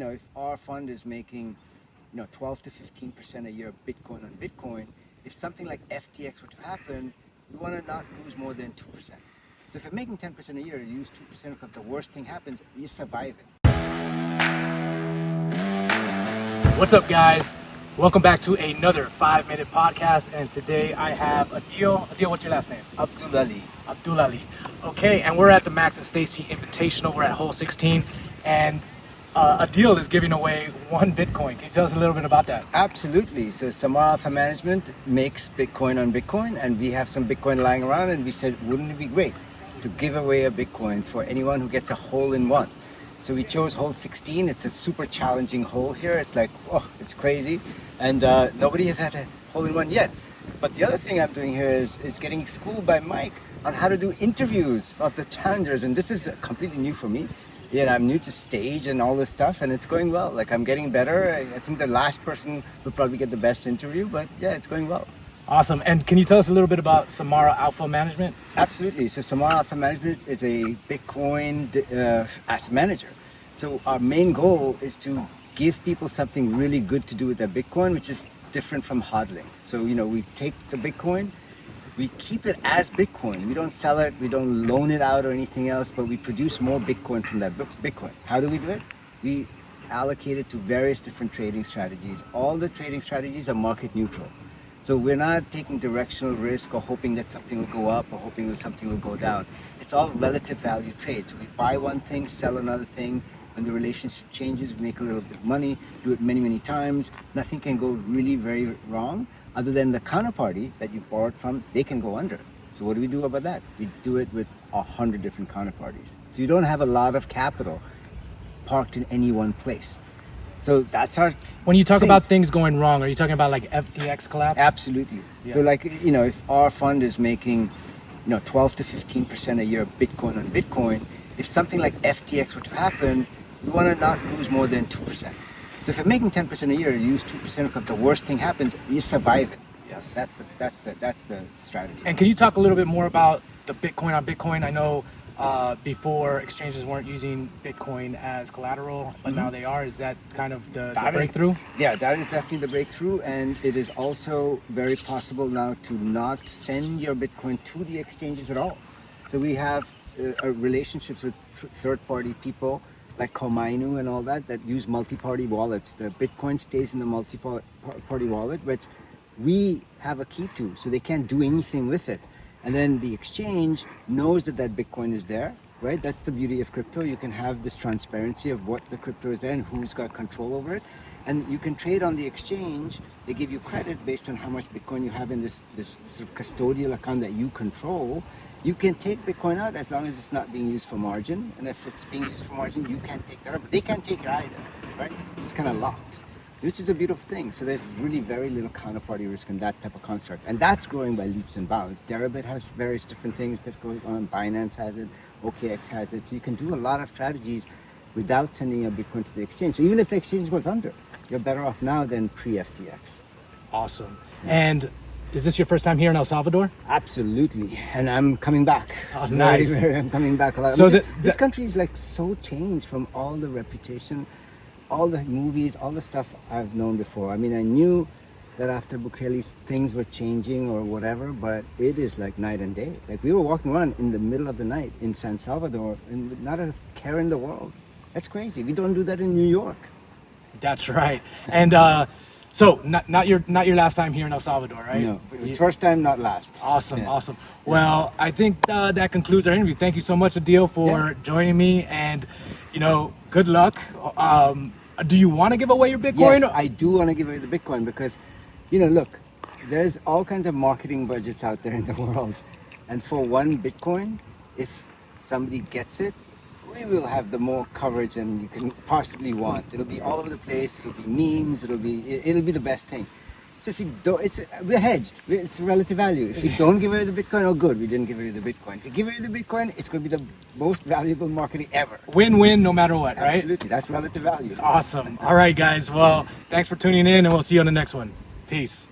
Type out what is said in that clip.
if our fund is making, 12 to 15% a year Bitcoin on Bitcoin, if something like FTX were to happen, we want to not lose more than 2%. So if you're making 10% a year, you use 2%, if the worst thing happens, you survive it. What's up, guys? Welcome back to another 5-minute podcast, and today I have Adil. Adil, what's your last name? Abdulali. Abdulali. Okay, and we're at the Max And Stacy Invitational. We're at hole 16, and Adil is giving away 1 Bitcoin. Can you tell us a little bit about that? Absolutely. So SamaraAlpha Management makes Bitcoin on Bitcoin, and we have some Bitcoin lying around, and we said, wouldn't it be great to give away a Bitcoin for anyone who gets a hole-in-one? So we chose hole 16. It's a super challenging hole here. It's like, oh, it's crazy. And nobody has had a hole-in-one yet. But the other thing I'm doing here is getting schooled by Mike on how to do interviews of the challengers. And this is completely new for me. Yeah, I'm new to stage and all this stuff, and it's going well. Like, I'm getting better. I think the last person will probably get the best interview, but yeah, it's going well. Awesome. And can you tell us a little bit about SamaraAlpha Management? Absolutely. So SamaraAlpha Management is a Bitcoin asset manager. So our main goal is to give people something really good to do with their Bitcoin, which is different from hodling. So, we take the Bitcoin, we keep it as Bitcoin. We don't sell it, we don't loan it out or anything else, but we produce more Bitcoin from that Bitcoin. How do we do it? We allocate it to various different trading strategies. All the trading strategies are market neutral. So we're not taking directional risk or hoping that something will go up or hoping that something will go down. It's all relative value trades. So we buy one thing, sell another thing. When the relationship changes, we make a little bit of money, do it many, many times. Nothing can go really very wrong, other than the counterparty that you borrowed from, they can go under. So what do we do about that? We do it with 100 different counterparties. So you don't have a lot of capital parked in any one place. So that's our... When you talk about things going wrong, are you talking about like FTX collapse? Absolutely. Yeah. So like, if our fund is making, 12 to 15% a year Bitcoin on Bitcoin, if something like FTX were to happen, we want to not lose more than 2%. So if you're making 10% a year, you use 2%, if the worst thing happens, you survive it. Yes. That's the strategy. And can you talk a little bit more about the Bitcoin on Bitcoin? I know before exchanges weren't using Bitcoin as collateral, but now they are. Is that kind of the breakthrough? Yeah, that is definitely the breakthrough. And it is also very possible now to not send your Bitcoin to the exchanges at all. So we have relationships with third-party people like Komainu and all that use multi-party wallets. The Bitcoin stays in the multi-party wallet, which we have a key to, so they can't do anything with it. And then the exchange knows that Bitcoin is there, right? That's the beauty of crypto. You can have this transparency of what the crypto is there and who's got control over it. And you can trade on the exchange. They give you credit based on how much Bitcoin you have in this sort of custodial account that you control. You can take Bitcoin out as long as it's not being used for margin. And if it's being used for margin, you can't take that out. But they can't take it either, right? It's kind of locked, which is a beautiful thing. So there's really very little counterparty risk in that type of construct. And that's growing by leaps and bounds. Deribit has various different things that go on. Binance has it. OKX has it. So you can do a lot of strategies without sending your Bitcoin to the exchange. So even if the exchange goes under, you're better off now than pre-FTX. Awesome. And is this your first time here in El Salvador? Absolutely, and I'm coming back. Oh, nice. I'm coming back a lot. So this country is like so changed from all the reputation, all the movies, all the stuff I've known before. I mean, I knew that after Bukele things were changing or whatever, but it is like night and day. Like, we were walking around in the middle of the night in San Salvador and with not a care in the world. That's crazy. We don't do that in New York. That's right. And so not your last time here in El Salvador, right? No, it was first time, not last. Awesome, yeah. Awesome. Well, I think that concludes our interview. Thank you so much, Adil, for joining me, and good luck. Do you want to give away your Bitcoin? Yes, I do want to give away the Bitcoin because, look, there's all kinds of marketing budgets out there in the world, and for 1 Bitcoin, if somebody gets it, we will have the more coverage than you can possibly want. It'll be all over the place. It'll be memes. It'll be the best thing. So if you don't, we're hedged. It's relative value. If you don't give away the Bitcoin, oh good, we didn't give away the Bitcoin. If you give away the Bitcoin, it's going to be the most valuable marketing ever. Win-win no matter what, right? Absolutely. That's relative value. Awesome. All right, guys. Well, thanks for tuning in, and we'll see you on the next one. Peace.